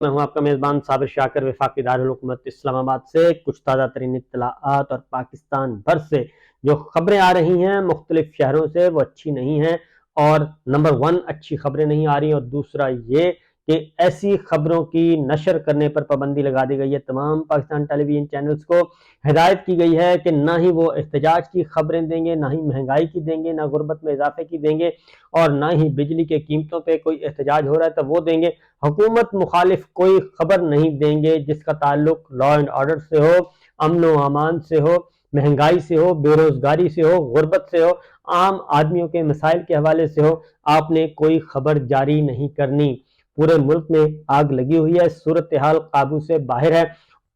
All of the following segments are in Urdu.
میں ہوں آپ کا میزبان صابر شاکر وفاقی دارالحکومت اسلام آباد سے کچھ تازہ ترین اطلاعات اور پاکستان بھر سے جو خبریں آ رہی ہیں مختلف شہروں سے وہ اچھی نہیں ہیں، اور نمبر 1 اچھی خبریں نہیں آ رہی، اور دوسرا یہ کہ ایسی خبروں کی نشر کرنے پر پابندی لگا دی گئی ہے۔ تمام پاکستان ٹیلی ویژن چینلز کو ہدایت کی گئی ہے کہ نہ ہی وہ احتجاج کی خبریں دیں گے، نہ ہی مہنگائی کی دیں گے، نہ غربت میں اضافے کی دیں گے، اور نہ ہی بجلی کے قیمتوں پہ کوئی احتجاج ہو رہا ہے تو وہ دیں گے۔ حکومت مخالف کوئی خبر نہیں دیں گے جس کا تعلق لا اینڈ آرڈر سے ہو، امن و امان سے ہو، مہنگائی سے ہو، بے روزگاری سے ہو، غربت سے ہو، عام آدمیوں کے مسائل کے حوالے سے ہو۔ آپ نے کوئی خبر جاری نہیں کرنی۔ پورے ملک میں آگ لگی ہوئی ہے، صورتحال قابو سے باہر ہے،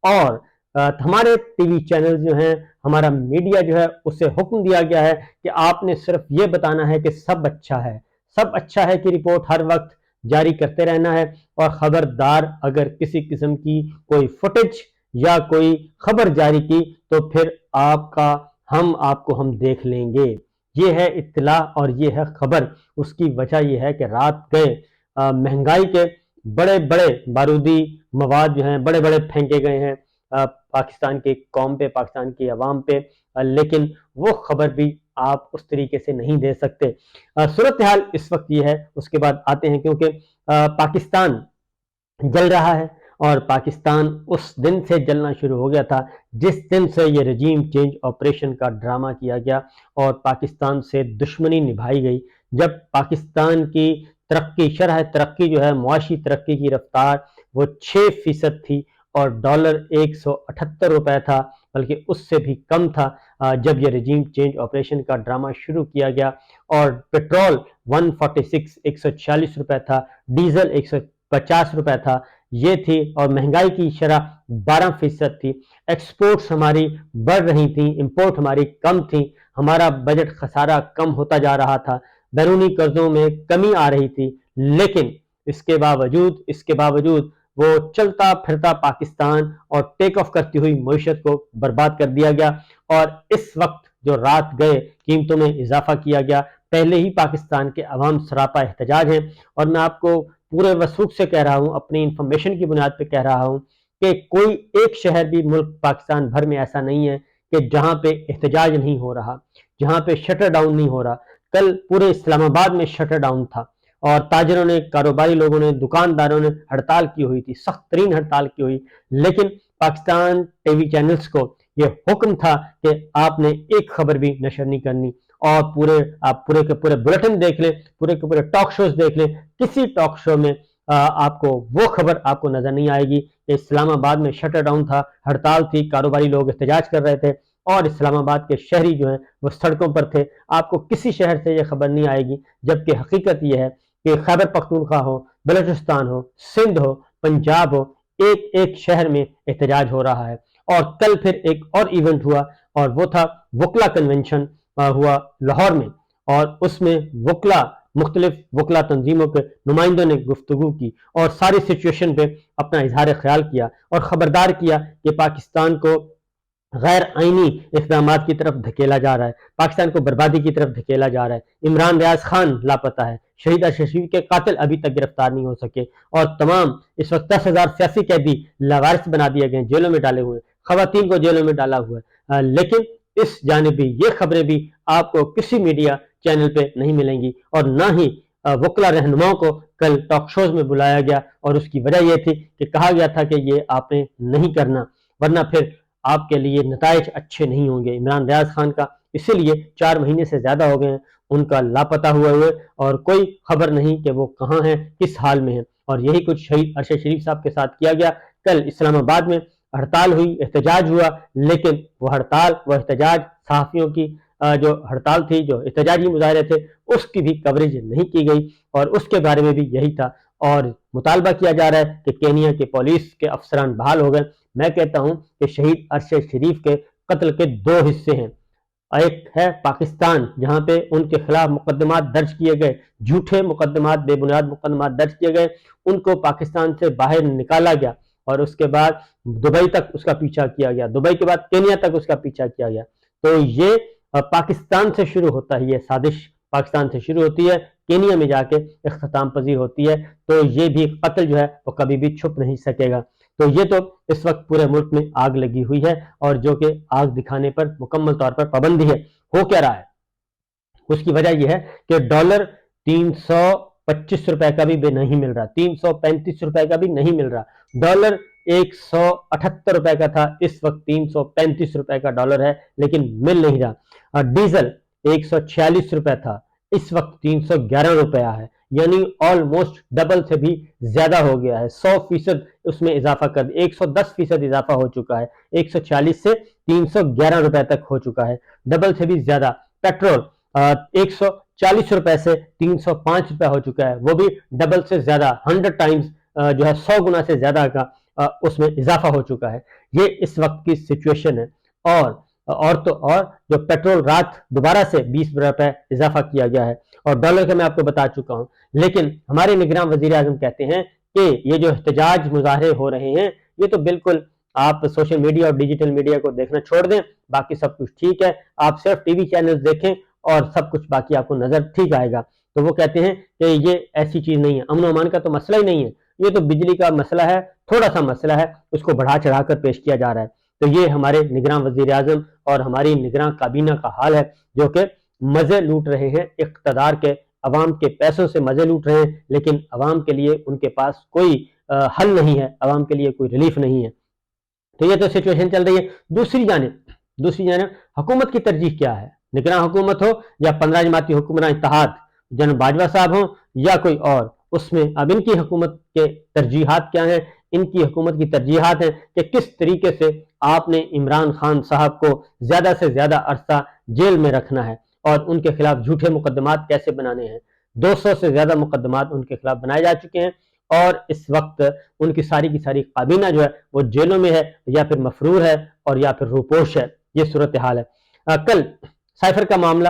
اور ہمارے ٹی وی چینل جو ہیں، ہمارا میڈیا جو ہے، اسے حکم دیا گیا ہے کہ آپ نے صرف یہ بتانا ہے کہ سب اچھا ہے، سب اچھا ہے کی رپورٹ ہر وقت جاری کرتے رہنا ہے، اور خبردار اگر کسی قسم کی کوئی فوٹیج یا کوئی خبر جاری کی تو پھر آپ کو ہم دیکھ لیں گے۔ یہ ہے اطلاع اور یہ ہے خبر۔ اس کی وجہ یہ ہے کہ رات گئے مہنگائی کے بڑے بڑے بارودی مواد جو ہیں بڑے بڑے پھینکے گئے ہیں پاکستان کی قوم پہ، پاکستان کی عوام پہ، لیکن وہ خبر بھی آپ اس طریقے سے نہیں دے سکتے۔ صورتحال اس وقت یہ ہے، اس کے بعد آتے ہیں، کیونکہ پاکستان جل رہا ہے، اور پاکستان اس دن سے جلنا شروع ہو گیا تھا جس دن سے یہ رجیم چینج آپریشن کا ڈرامہ کیا گیا اور پاکستان سے دشمنی نبھائی گئی۔ جب پاکستان کی شرح ترقی جو ہے، معاشی ترقی کی رفتار وہ 6% تھی، اور ڈالر 178 روپے تھا، بلکہ اس سے بھی کم تھا جب یہ رجیم چینج آپریشن کا ڈرامہ شروع کیا گیا، اور پیٹرول 146 روپے تھا، ڈیزل 150 روپے تھا، یہ تھی، اور مہنگائی کی شرح 12% تھی۔ ایکسپورٹس ہماری بڑھ رہی تھیں، امپورٹ ہماری کم تھیں، ہمارا بجٹ خسارہ کم ہوتا جا رہا تھا، بیرونی قرضوں میں کمی آ رہی تھی، لیکن اس کے باوجود وہ چلتا پھرتا پاکستان اور ٹیک آف کرتی ہوئی معیشت کو برباد کر دیا گیا، اور اس وقت جو رات گئے قیمتوں میں اضافہ کیا گیا۔ پہلے ہی پاکستان کے عوام سراپا احتجاج ہیں، اور میں آپ کو پورے وثوق سے کہہ رہا ہوں، اپنی انفارمیشن کی بنیاد پہ کہہ رہا ہوں کہ کوئی ایک شہر بھی ملک پاکستان بھر میں ایسا نہیں ہے کہ جہاں پہ احتجاج نہیں ہو رہا، جہاں پہ شٹر ڈاؤن نہیں ہو رہا۔ کل پورے اسلام آباد میں شٹر ڈاؤن تھا، اور تاجروں نے، کاروباری لوگوں نے، دکانداروں نے ہڑتال کی ہوئی تھی، سخت ترین ہڑتال کی ہوئی، لیکن پاکستان ٹی وی چینلز کو یہ حکم تھا کہ آپ نے ایک خبر بھی نشر نہیں کرنی، اور آپ پورے کے پورے بلیٹن دیکھ لیں، پورے کے پورے ٹاک شوز دیکھ لیں، کسی ٹاک شو میں آپ کو وہ خبر آپ کو نظر نہیں آئے گی کہ اسلام آباد میں شٹر ڈاؤن تھا، ہڑتال تھی، کاروباری لوگ احتجاج کر رہے تھے، اور اسلام آباد کے شہری جو ہیں وہ سڑکوں پر تھے۔ آپ کو کسی شہر سے یہ خبر نہیں آئے گی، جبکہ حقیقت یہ ہے کہ خیبر پختونخوا ہو، بلوچستان ہو، سندھ ہو، پنجاب ہو، ایک ایک شہر میں احتجاج ہو رہا ہے۔ اور کل پھر ایک اور ایونٹ ہوا، اور وہ تھا وکلا کنونشن ہوا لاہور میں، اور اس میں مختلف وکلا تنظیموں کے نمائندوں نے گفتگو کی اور ساری سچویشن پہ اپنا اظہار خیال کیا، اور خبردار کیا کہ پاکستان کو غیر آئینی اقدامات کی طرف دھکیلا جا رہا ہے، پاکستان کو بربادی کی طرف دھکیلا جا رہا ہے۔ عمران ریاض خان لاپتہ ہے، شہید ارشد شریف کے قاتل ابھی تک گرفتار نہیں ہو سکے، اور تمام اس وقت 10,000 سیاسی قیدی لاوارث بنا دیے گئے، جیلوں میں ڈالے ہوئے، خواتین کو جیلوں میں ڈالا ہوا ہے، لیکن اس جانب بھی یہ خبریں بھی آپ کو کسی میڈیا چینل پہ نہیں ملیں گی، اور نہ ہی وکلا رہنماؤں کو کل ٹاک شوز میں بلایا گیا، اور اس کی وجہ یہ تھی کہ کہا گیا تھا کہ یہ آپ نے نہیں کرنا، ورنہ پھر آپ کے لیے نتائج اچھے نہیں ہوں گے۔ عمران ریاض خان کا اسی لیے 4 مہینے سے زیادہ ہو گئے ہیں ان کا لاپتہ ہوئے، اور کوئی خبر نہیں کہ وہ کہاں ہیں، کس حال میں ہیں، اور یہی کچھ شہید ارشد شریف صاحب کے ساتھ کیا گیا۔ کل اسلام آباد میں ہڑتال ہوئی، احتجاج ہوا، لیکن وہ احتجاج صحافیوں کی جو ہڑتال تھی، جو احتجاجی مظاہرے تھے، اس کی بھی کوریج نہیں کی گئی، اور اس کے بارے میں بھی یہی تھا، اور مطالبہ کیا جا رہا ہے کہ کینیا کے پولیس کے افسران بحال ہو گئے۔ میں کہتا ہوں کہ شہید ارشد شریف کے قتل کے 2 حصے ہیں، ایک ہے پاکستان جہاں پہ ان کے خلاف مقدمات درج کیے گئے، جھوٹے مقدمات، بے بنیاد مقدمات درج کیے گئے، ان کو پاکستان سے باہر نکالا گیا، اور اس کے بعد دبئی تک اس کا پیچھا کیا گیا، دبئی کے بعد کینیا تک اس کا پیچھا کیا گیا۔ تو یہ پاکستان سے شروع ہوتا ہے، یہ سازش پاکستان سے شروع ہوتی ہے، کینیا میں جا کے اختتام پذیر ہوتی ہے، تو یہ بھی قتل جو ہے وہ کبھی بھی چھپ نہیں سکے گا۔ تو یہ تو اس وقت پورے ملک میں آگ لگی ہوئی ہے، اور جو کہ آگ دکھانے پر مکمل طور پر پابندی ہے۔ ہو کیا رہا ہے؟ اس کی وجہ یہ ہے کہ ڈالر 325 روپے کا بھی نہیں مل رہا، 335 روپے کا بھی نہیں مل رہا۔ ڈالر 178 روپے کا تھا، اس وقت 335 روپے کا ڈالر ہے، لیکن مل نہیں رہا۔ ڈیزل 146 روپے تھا، اس وقت 311 روپیہ ہے، یعنی آلموسٹ ڈبل سے بھی زیادہ ہو گیا ہے۔ 100% اس میں اضافہ کر دیا، 110% اضافہ ہو چکا ہے، 140 سے 311 روپے تک ہو چکا ہے، ڈبل سے بھی زیادہ۔ پیٹرول 140 روپے سے 305 روپے ہو چکا ہے، وہ بھی ڈبل سے زیادہ، 100 ٹائمز جو ہے 100 گنا سے زیادہ کا اس میں اضافہ ہو چکا ہے۔ یہ اس وقت کی سچویشن ہے۔ اور تو اور جو پیٹرول رات دوبارہ سے 20 روپے اضافہ کیا گیا ہے، اور ڈالر کا میں آپ کو بتا چکا ہوں۔ لیکن ہمارے نگراں وزیر اعظم کہتے ہیں کہ یہ جو احتجاج مظاہرے ہو رہے ہیں، یہ تو بالکل آپ سوشل میڈیا اور ڈیجیٹل میڈیا کو دیکھنا چھوڑ دیں، باقی سب کچھ ٹھیک ہے، آپ صرف ٹی وی چینلز دیکھیں اور سب کچھ باقی آپ کو نظر ٹھیک آئے گا۔ تو وہ کہتے ہیں کہ یہ ایسی چیز نہیں ہے، امن و امان کا تو مسئلہ ہی نہیں ہے، یہ تو بجلی کا مسئلہ ہے، تھوڑا سا مسئلہ ہے، اس کو بڑھا چڑھا کر پیش کیا جا رہا ہے۔ تو یہ ہمارے نگراں وزیر اعظم اور ہماری نگراں کابینہ کا حال ہے، جو کہ مزے لوٹ رہے ہیں، اقتدار کے عوام کے پیسوں سے مزے لوٹ رہے ہیں، لیکن عوام کے لیے ان کے پاس کوئی حل نہیں ہے، عوام کے لیے کوئی ریلیف نہیں ہے۔ تو یہ تو سچویشن چل رہی ہے۔ دوسری جانب حکومت کی ترجیح کیا ہے؟ نگراں حکومت ہو یا 15 جماعتی حکمراں اتحاد، جناب باجوہ صاحب ہوں یا کوئی اور، اس میں اب ان کی حکومت کے ترجیحات کیا ہیں؟ ان کی حکومت کی ترجیحات ہیں کہ کس طریقے سے آپ نے عمران خان صاحب کو زیادہ سے زیادہ عرصہ جیل میں رکھنا ہے، اور ان کے خلاف جھوٹے مقدمات کیسے بنانے ہیں۔ 200 سے زیادہ مقدمات ان کے خلاف بنائے جا چکے ہیں، اور اس وقت ان کی ساری کابینہ جو ہے وہ جیلوں میں ہے، یا پھر مفرور ہے، اور یا پھر روپوش ہے۔ یہ صورتحال ہے۔ کل سائفر کا معاملہ،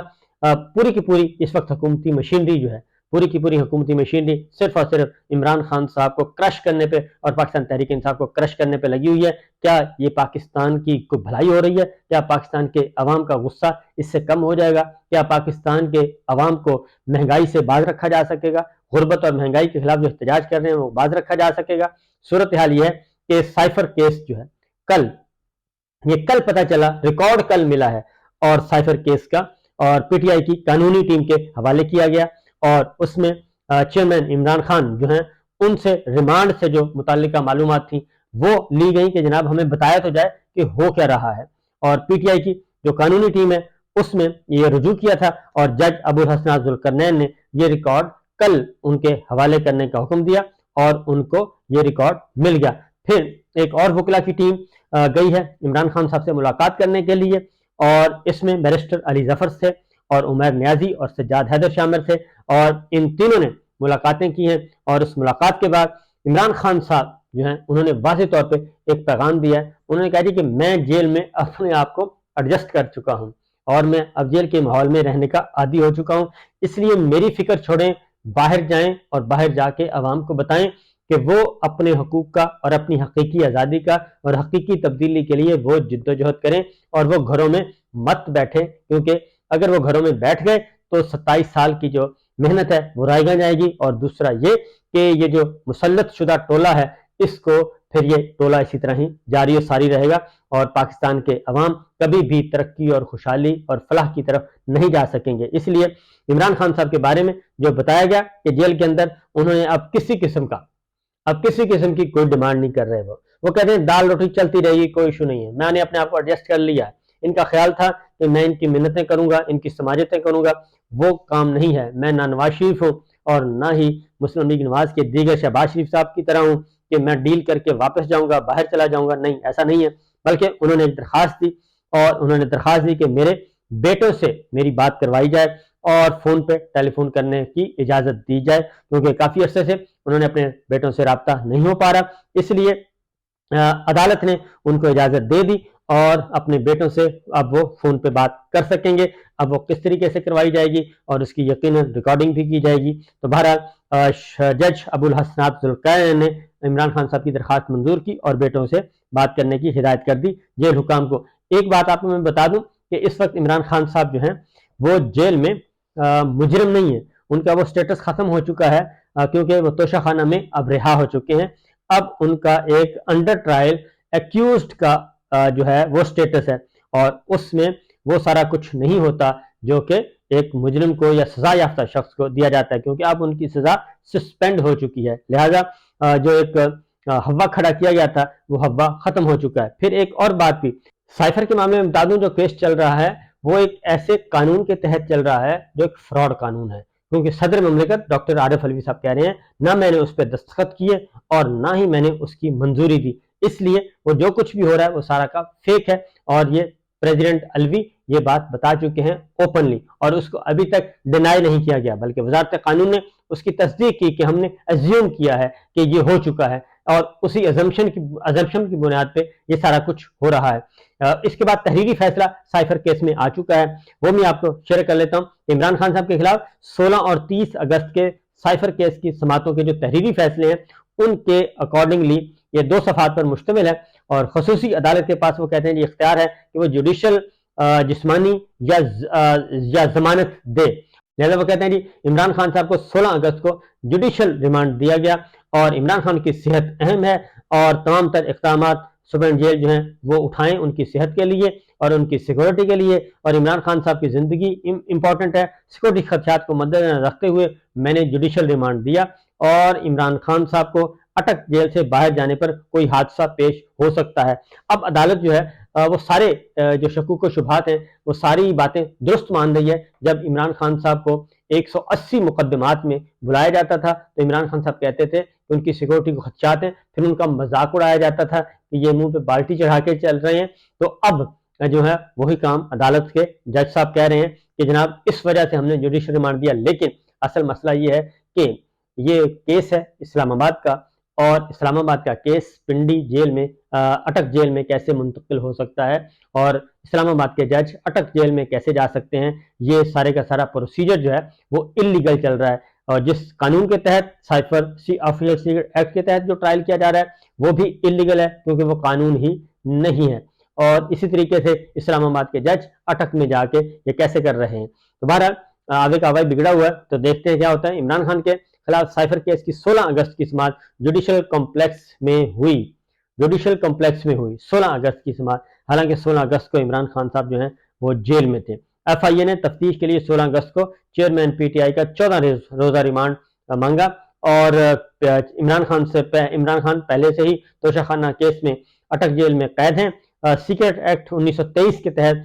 پوری کی پوری اس وقت حکومتی مشینری جو ہے، پوری کی پوری حکومتی مشینری صرف اور صرف عمران خان صاحب کو کرش کرنے پہ اور پاکستان تحریک انصاف کو کرش کرنے پہ لگی ہوئی ہے۔ کیا یہ پاکستان کی کوئی بھلائی ہو رہی ہے؟ کیا پاکستان کے عوام کا غصہ اس سے کم ہو جائے گا؟ کیا پاکستان کے عوام کو مہنگائی سے باز رکھا جا سکے گا؟ غربت اور مہنگائی کے خلاف جو احتجاج کر رہے ہیں وہ باز رکھا جا سکے گا؟ صورتحال یہ ہے کہ سائفر کیس جو ہے کل پتہ چلا، ریکارڈ کل ملا ہے، اور سائفر کیس کا اور پی ٹی آئی کی قانونی ٹیم کے حوالے کیا گیا، اور اس میں چیئرمین عمران خان جو ہیں ان سے ریمانڈ سے جو متعلقہ معلومات تھیں وہ لی گئیں کہ جناب ہمیں بتایا تو جائے کہ ہو کیا رہا ہے۔ اور پی ٹی آئی کی جو قانونی ٹیم ہے اس میں یہ رجوع کیا تھا، اور جج ابوالحسنات ذوالقرنین نے یہ ریکارڈ کل ان کے حوالے کرنے کا حکم دیا، اور ان کو یہ ریکارڈ مل گیا۔ پھر ایک اور وکلا کی ٹیم گئی ہے عمران خان صاحب سے ملاقات کرنے کے لیے، اور اس میں بیرسٹر علی ظفر تھے، اور عمیر نیازی اور سجاد حیدر شامل تھے، اور ان تینوں نے ملاقاتیں کی ہیں۔ اور اس ملاقات کے بعد عمران خان صاحب جو ہیں انہوں نے واضح طور پہ ایک پیغام دیا ہے۔ انہوں نے کہا کہ میں جیل میں اپنے آپ کو ایڈجسٹ کر چکا ہوں، اور میں اب جیل کے ماحول میں رہنے کا عادی ہو چکا ہوں، اس لیے میری فکر چھوڑیں، باہر جائیں اور باہر جا کے عوام کو بتائیں کہ وہ اپنے حقوق کا اور اپنی حقیقی آزادی کا اور حقیقی تبدیلی کے لیے وہ جد و جہد کریں، اور وہ گھروں میں مت بیٹھیں، کیونکہ اگر وہ گھروں میں بیٹھ گئے تو 27 سال کی جو محنت ہے وہ رائیگاں جائے گی۔ اور دوسرا یہ کہ یہ جو مسلط شدہ ٹولہ ہے، اس کو پھر یہ ٹولہ اسی طرح ہی جاری و ساری رہے گا، اور پاکستان کے عوام کبھی بھی ترقی اور خوشحالی اور فلاح کی طرف نہیں جا سکیں گے۔ اس لیے عمران خان صاحب کے بارے میں جو بتایا گیا کہ جیل کے اندر انہوں نے اب کسی قسم کی کوئی ڈیمانڈ نہیں کر رہے، وہ کہتے ہیں دال روٹی چلتی رہے گی، کوئی ایشو نہیں ہے، میں نے اپنے آپ کو ایڈجسٹ کر لیا ہے۔ ان کا خیال تھا کہ میں ان کی منتیں کروں گا، ان کی سماجتیں کروں گا، وہ کام نہیں ہے۔ میں نہ نواز شریف ہوں اور نہ ہی مسلم لیگ نواز کے دیگر شہباز شریف صاحب کی طرح ہوں کہ میں ڈیل کر کے واپس جاؤں گا، باہر چلا جاؤں گا، نہیں، ایسا نہیں ہے۔ بلکہ انہوں نے ایک درخواست دی، اور انہوں نے درخواست دی کہ میرے بیٹوں سے میری بات کروائی جائے، اور فون پہ ٹیلی فون کرنے کی اجازت دی جائے، کیونکہ کافی عرصے سے انہوں نے اپنے بیٹوں سے رابطہ نہیں ہو پا رہا، اس لیے عدالت نے ان کو اجازت دے دی، اور اپنے بیٹوں سے اب وہ فون پہ بات کر سکیں گے۔ اب وہ کس طریقے سے کروائی جائے گی، اور اس کی یقیناً ریکارڈنگ بھی کی جائے گی۔ تو بہرحال جج ابوالحسنات ذوالقرنین نے عمران خان صاحب کی درخواست منظور کی، اور بیٹوں سے بات کرنے کی ہدایت کر دی جیل حکام کو۔ ایک بات آپ کو میں بتا دوں کہ اس وقت عمران خان صاحب جو ہیں وہ جیل میں مجرم نہیں ہیں، ان کا وہ سٹیٹس ختم ہو چکا ہے کیونکہ وہ توشہ خانہ میں اب رہا ہو چکے ہیں. اب ان کا ایک انڈر ٹرائل ایکیوزڈ کا جو ہے وہ سٹیٹس ہے اور اس میں وہ سارا کچھ نہیں ہوتا جو کہ ایک مجرم کو یا سزا یافتہ شخص کو دیا جاتا ہے, کیونکہ اب ان کی سزا سسپینڈ ہو چکی ہے. لہذا جو ایک حوا کھڑا کیا گیا تھا وہ حوا ختم ہو چکا ہے. پھر ایک اور بات بھی سائفر کے معاملے میں بتا دوں, جو کیس چل رہا ہے وہ ایک ایسے قانون کے تحت چل رہا ہے جو ایک فراڈ قانون ہے, کیونکہ صدر مملکت ڈاکٹر عارف علوی صاحب کہہ رہے ہیں نہ میں نے اس پہ دستخط کیے اور نہ ہی میں نے اس کی منظوری دی, اس لیے وہ جو کچھ بھی ہو رہا ہے وہ سارا کا فیک ہے. اور یہ پریزیڈنٹ علوی یہ بات بتا چکے ہیں اوپنلی, اور اس کو ابھی تک ڈینائی نہیں کیا گیا, بلکہ وزارت قانون نے اس کی تصدیق کی کہ ہم نے ایزیوم کیا ہے کہ یہ ہو چکا ہے, اور اسی ازمپشن کی بنیاد پہ یہ سارا کچھ ہو رہا ہے. اس کے بعد تحریری فیصلہ سائفر کیس میں آ چکا ہے, وہ میں آپ کو شیئر کر لیتا ہوں. عمران خان صاحب کے خلاف 16 اور 30 اگست کے سائفر کیس کی سماعتوں کے جو تحریری فیصلے ہیں ان کے اکارڈنگلی یہ 2 صفحات پر مشتمل ہے, اور خصوصی عدالت کے پاس وہ کہتے ہیں یہ اختیار ہے کہ وہ جوڈیشل جسمانی یا ضمانت دے. لہذا وہ کہتے ہیں جی عمران خان صاحب کو 16 اگست کو جوڈیشل ریمانڈ دیا گیا, اور عمران خان کی صحت اہم ہے اور تمام تر اقدامات سپرنٹ جیل جو ہیں وہ اٹھائیں ان کی صحت کے لیے اور ان کی سیکورٹی کے لیے, اور عمران خان صاحب کی زندگی امپورٹنٹ ہے. سیکورٹی خدشات کو مد نظر رکھتے ہوئے میں نے جوڈیشل ریمانڈ دیا, اور عمران خان صاحب کو اٹک جیل سے باہر جانے پر کوئی حادثہ پیش ہو سکتا ہے. اب عدالت جو ہے وہ سارے جو شکوک و شبہات ہیں وہ ساری باتیں درست مان رہی ہے. جب عمران خان صاحب کو 180 مقدمات میں بلایا جاتا تھا تو عمران خان صاحب کہتے تھے کہ ان کی سیکورٹی کو خدشات ہیں, پھر ان کا مذاق اڑایا جاتا تھا کہ یہ منہ پہ بالٹی چڑھا کے چل رہے ہیں. تو اب جو ہے وہی کام عدالت کے جج صاحب کہہ رہے ہیں کہ جناب اس وجہ سے ہم نے جوڈیشل ریمانڈ دیا, لیکن اصل مسئلہ یہ ہے کہ یہ کیس ہے اسلام آباد کا, اور اسلام آباد کا کیس پنڈی جیل میں اٹک جیل میں کیسے منتقل ہو سکتا ہے, اور اسلام آباد کے جج اٹک جیل میں کیسے جا سکتے ہیں, یہ سارے کا سارا پروسیجر جو ہے وہ انلیگل چل رہا ہے. اور جس قانون کے تحت سائفر آفیشل سیکرٹ ایکٹ کے تحت جو ٹرائل کیا جا رہا ہے وہ بھی انلیگل ہے کیونکہ وہ قانون ہی نہیں ہے, اور اسی طریقے سے اسلام آباد کے جج اٹک میں جا کے یہ کیسے کر رہے ہیں. تو بہرحال آگے کا وقت بگڑا ہوا ہے, تو دیکھتے ہیں کیا ہوتا ہے. عمران خان کے خلاف سائفر کیس کی 16 اگست کی سماعت جوڈیشل کمپلیکس میں ہوئی 16 اگست کی سماعت, حالانکہ 16 اگست کو عمران خان صاحب جو ہیں وہ جیل میں تھے. ایف آئی اے نے تفتیش کے لیے 16 اگست کو چیئرمین پی ٹی آئی کا 14 روزہ ریمانڈ مانگا, اور عمران خان پہلے سے ہی توشہ خانہ کیس میں اٹک جیل میں قید ہیں. سیکرٹ ایکٹ 1923 کے تحت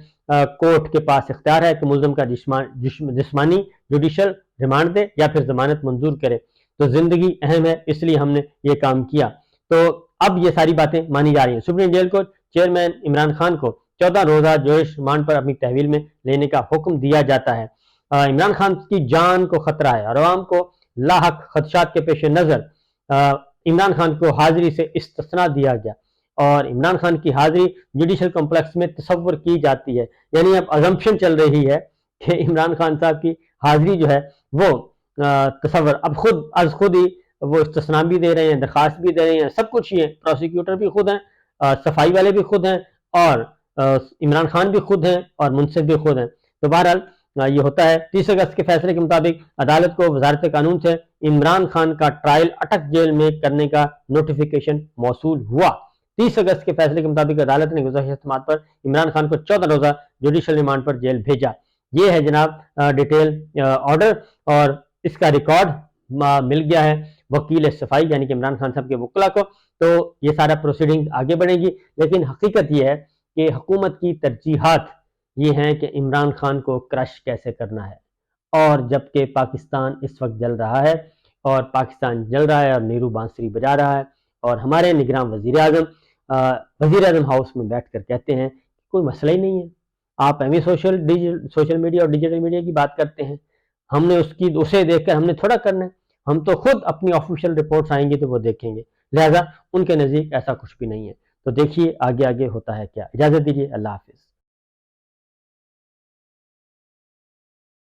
کورٹ کے پاس اختیار ہے کہ ملزم کا جسمانی جوڈیشل ریمانڈ دے یا پھر ضمانت منظور کرے. تو زندگی اہم ہے, اس لیے ہم نے یہ کام کیا. تو اب یہ ساری باتیں مانی جا رہی ہیں. سپریم جیل کو چیئرمین عمران خان کو 14 روزہ جوش ریمانڈ پر اپنی تحویل میں لینے کا حکم دیا جاتا ہے. عمران خان کی جان کو خطرہ ہے اور عوام کو لاحق خدشات کے پیش نظر عمران خان کو حاضری سے استثناء دیا گیا, اور عمران خان کی حاضری جوڈیشل کمپلیکس میں تصور کی جاتی ہے. یعنی اب ازمپشن چل رہی ہے کہ عمران خان صاحب کی حاضری جو ہے وہ تصور اب خود ہی وہ استثناء بھی دے رہے ہیں, درخواست بھی دے رہے ہیں, سب کچھ ہی ہے. پروسیکیوٹر بھی خود ہیں, صفائی والے بھی خود ہیں, اور عمران خان بھی خود ہیں, اور منصف بھی خود ہیں. تو بہرحال یہ ہوتا ہے. 30 اگست کے فیصلے کے مطابق عدالت کو وزارت قانون سے عمران خان کا ٹرائل اٹک جیل میں کرنے کا نوٹیفیکیشن موصول ہوا. 30 اگست کے فیصلے کے مطابق عدالت نے گزشتہ سماعت پر عمران خان کو 14 روزہ جوڈیشل ریمانڈ پر جیل بھیجا. یہ ہے جناب ڈیٹیل آرڈر, اور اس کا ریکارڈ مل گیا ہے وکیل صفائی یعنی کہ عمران خان صاحب کے وکلا کو. تو یہ سارا پروسیڈنگ آگے بڑھے گی, لیکن حقیقت یہ ہے کہ حکومت کی ترجیحات یہ ہیں کہ عمران خان کو کرش کیسے کرنا ہے. اور جبکہ پاکستان اس وقت جل رہا ہے, اور پاکستان جل رہا ہے اور نیرو بانسری بجا رہا ہے, اور ہمارے نگراں وزیر اعظم ہاؤس میں بیٹھ کر کہتے ہیں کہ کوئی مسئلہ ہی نہیں ہے, آپ ایویں سوشل میڈیا اور ڈیجیٹل میڈیا کی بات کرتے ہیں, ہم نے اسے دیکھ کر ہم نے تھوڑا کرنا ہے, ہم تو خود اپنی آفیشیل رپورٹس آئیں گی تو وہ دیکھیں گے. لہذا ان کے نزدیک ایسا کچھ بھی نہیں ہے. تو دیکھیے آگے ہوتا ہے کیا. اجازت دیجیے, اللہ حافظ.